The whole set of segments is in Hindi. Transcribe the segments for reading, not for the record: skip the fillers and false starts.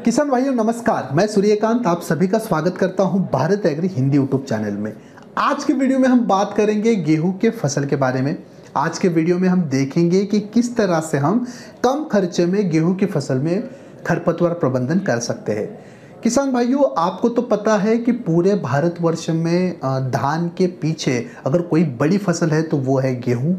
किसान भाइयों नमस्कार, मैं सूर्यकांत आप सभी का स्वागत करता हूं Bharat agri Hindi YouTube channel में। आज के वीडियो में हम बात करेंगे गेहूं के फसल के बारे में। आज के वीडियो में हम देखेंगे कि किस तरह से हम कम खर्चे में गेहूं की फसल में खरपतवार प्रबंधन कर सकते हैं। किसान भाइयों, आपको तो पता है कि पूरे भारतवर्ष में धान के पीछे अगर कोई बड़ी फसल है तो वो है गेहूं।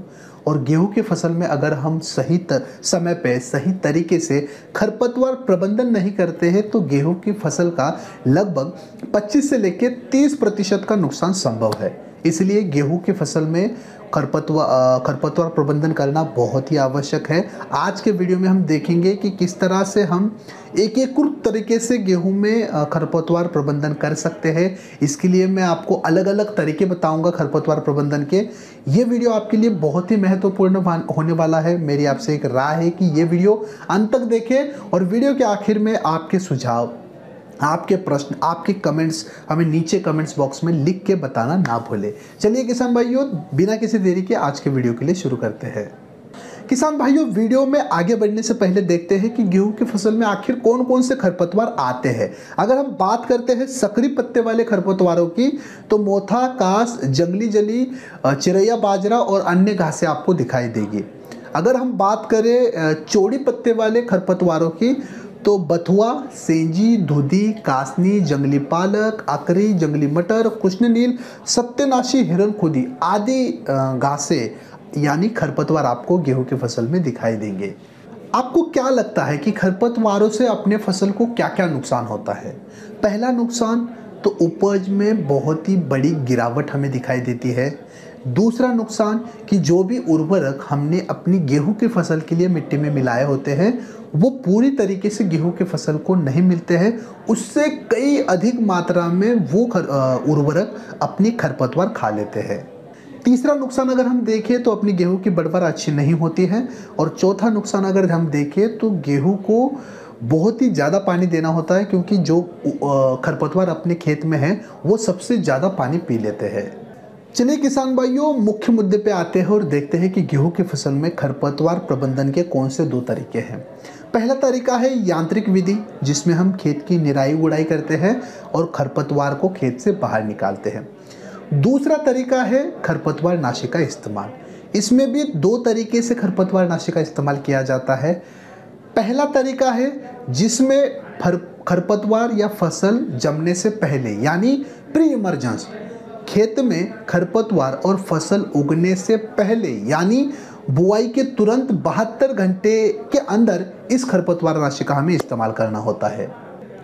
और गेहूं की फसल में अगर हम सही समय पे सही तरीके से खरपतवार प्रबंधन नहीं करते हैं तो गेहूं की फसल का लगभग 25 से लेकर 30% का नुकसान संभव है। इसलिए गेहूं की फसल में खरपतवार प्रबंधन करना बहुत ही आवश्यक है। आज के वीडियो में हम देखेंगे कि किस तरह से हम एक तरीके से गेहूं में खरपतवार प्रबंधन कर सकते हैं। इसके लिए मैं आपको अलग अलग तरीके बताऊंगा खरपतवार प्रबंधन के। ये वीडियो आपके लिए बहुत ही महत्वपूर्ण होने वाला है। मेरी आपसे एक राय है कि ये वीडियो अंत तक देखें और वीडियो के आखिर में आपके सुझाव, आपके प्रश्न, आपके कमेंट्स हमें नीचे कमेंट्स बॉक्स में लिख के बताना ना भूलें। चलिए किसान भाइयों, बिना किसी देरी के आज के वीडियो के लिए शुरू करते हैं। किसान भाइयों, वीडियो में आगे बढ़ने से पहले देखते हैं कि गेहूं की फसल में आखिर कौन कौन से खरपतवार आते हैं। अगर हम बात करते हैं सक्रिय पत्ते वाले खरपतवारों की तो मोथा, कास, जंगली जली, चिरैया बाजरा और अन्य घासें आपको दिखाई देगी। अगर हम बात करें चौड़ी पत्ते वाले खरपतवारों की तो बथुआ, सेंजी, धुधी, कासनी, जंगली पालक, अकरी, जंगली मटर, कृष्णनील, सत्यनाशी, हिरणखुदी आदि घासें यानी खरपतवार आपको गेहूं की फसल में दिखाई देंगे। आपको क्या लगता है कि खरपतवारों से अपने फसल को क्या क्या नुकसान होता है? पहला नुकसान तो उपज में बहुत ही बड़ी गिरावट हमें दिखाई देती है। दूसरा नुकसान कि जो भी उर्वरक हमने अपनी गेहूं की फसल के लिए मिट्टी में मिलाए होते हैं वो पूरी तरीके से गेहूं की फसल को नहीं मिलते हैं, उससे कई अधिक मात्रा में वो उर्वरक अपनी खरपतवार खा लेते हैं। तीसरा नुकसान अगर हम देखें तो अपनी गेहूं की पैदावार अच्छी नहीं होती है। और चौथा नुकसान अगर हम देखें तो गेहूं को बहुत ही ज़्यादा पानी देना होता है, क्योंकि जो खरपतवार अपने खेत में है वो सबसे ज़्यादा पानी पी लेते हैं। चलिए किसान भाइयों, मुख्य मुद्दे पे आते हैं और देखते हैं कि गेहूं की फसल में खरपतवार प्रबंधन के कौन से दो तरीके हैं। पहला तरीका है यांत्रिक विधि, जिसमें हम खेत की निराई गुड़ाई करते हैं और खरपतवार को खेत से बाहर निकालते हैं। दूसरा तरीका है खरपतवार नाशी का इस्तेमाल। इसमें भी दो तरीके से खरपतवार नाशी का इस्तेमाल किया जाता है। पहला तरीका है जिसमें खरपतवार या फसल जमने से पहले यानी प्री इमर्जेंस खेत में खरपतवार और फसल उगने से पहले यानी बुआई के तुरंत 72 घंटे के अंदर इस खरपतवार नाशी का हमें इस्तेमाल करना होता है।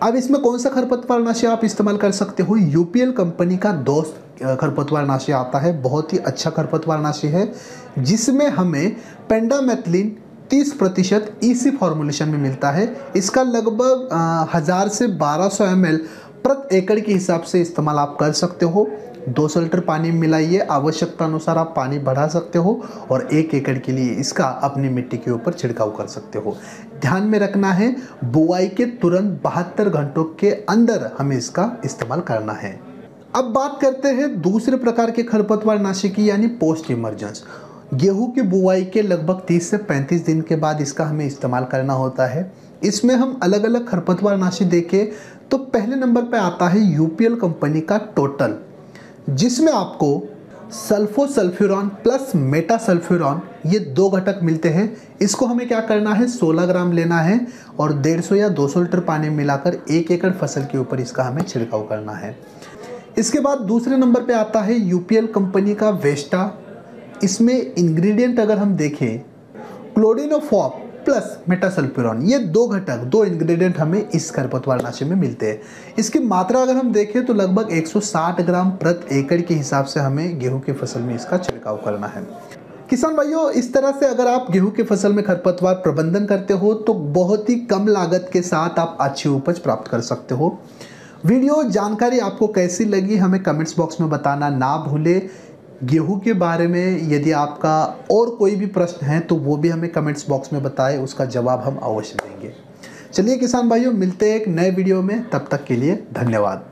अब इसमें कौन सा खरपतवार नाशी आप इस्तेमाल कर सकते हो? यूपीएल कंपनी का दोस्त खरपतवार नाशी आता है, बहुत ही अच्छा खरपतवार नाशी है, जिसमें हमें पेंडामेथलिन 30% ईसी फॉर्मुलेशन में मिलता है। इसका लगभग 1000 से 1200 ml प्रति एकड़ के हिसाब से इस्तेमाल आप कर सकते हो। 200 लीटर पानी मिलाइए, आवश्यकता अनुसार आप पानी बढ़ा सकते हो और 1 एकड़ के लिए इसका अपनी मिट्टी के ऊपर छिड़काव कर सकते हो। ध्यान में रखना है बुआई के तुरंत 72 घंटों के अंदर हमें इसका इस्तेमाल करना है। अब बात करते हैं दूसरे प्रकार के खरपतवार नाशी की यानी पोस्ट इमर्जेंस। गेहूं की बुआई के लगभग 30 से 35 दिन के बाद इसका हमें इस्तेमाल करना होता है। इसमें हम अलग अलग खरपतवार नाशी देखें तो पहले नंबर पर आता है यूपीएल कंपनी का टोटल, जिसमें आपको सल्फोसल्फ्यूरॉन प्लस मेटासल्फ्यूरॉन ये दो घटक मिलते हैं। इसको हमें क्या करना है, 16 ग्राम लेना है और 150 या 200 लीटर पानी मिलाकर 1 एकड़ फसल के ऊपर इसका हमें छिड़काव करना है। इसके बाद दूसरे नंबर पे आता है यूपीएल कंपनी का वेस्टा। इसमें इंग्रेडिएंट अगर हम देखें क्लोरिनोफॉप प्लस मेटासल्फ्यूरॉन, ये दो घटक, दो इंग्रेडिएंट हमें इस खरपतवार नाशी में मिलते हैं। इसकी मात्रा अगर हम देखें तो लगभग 160 ग्राम प्रति एकड़ के हिसाब से हमें गेहूं की फसल में इसका छिड़काव करना है। किसान भाइयों, इस तरह से अगर आप गेहूं की फसल में खरपतवार प्रबंधन करते हो तो बहुत ही कम लागत के साथ आप अच्छी उपज प्राप्त कर सकते हो। वीडियो जानकारी आपको कैसी लगी हमें कमेंट्स बॉक्स में बताना ना भूले। गेहूं के बारे में यदि आपका और कोई भी प्रश्न है तो वो भी हमें कमेंट्स बॉक्स में बताएं, उसका जवाब हम अवश्य देंगे। चलिए किसान भाइयों, मिलते हैं एक नए वीडियो में, तब तक के लिए धन्यवाद।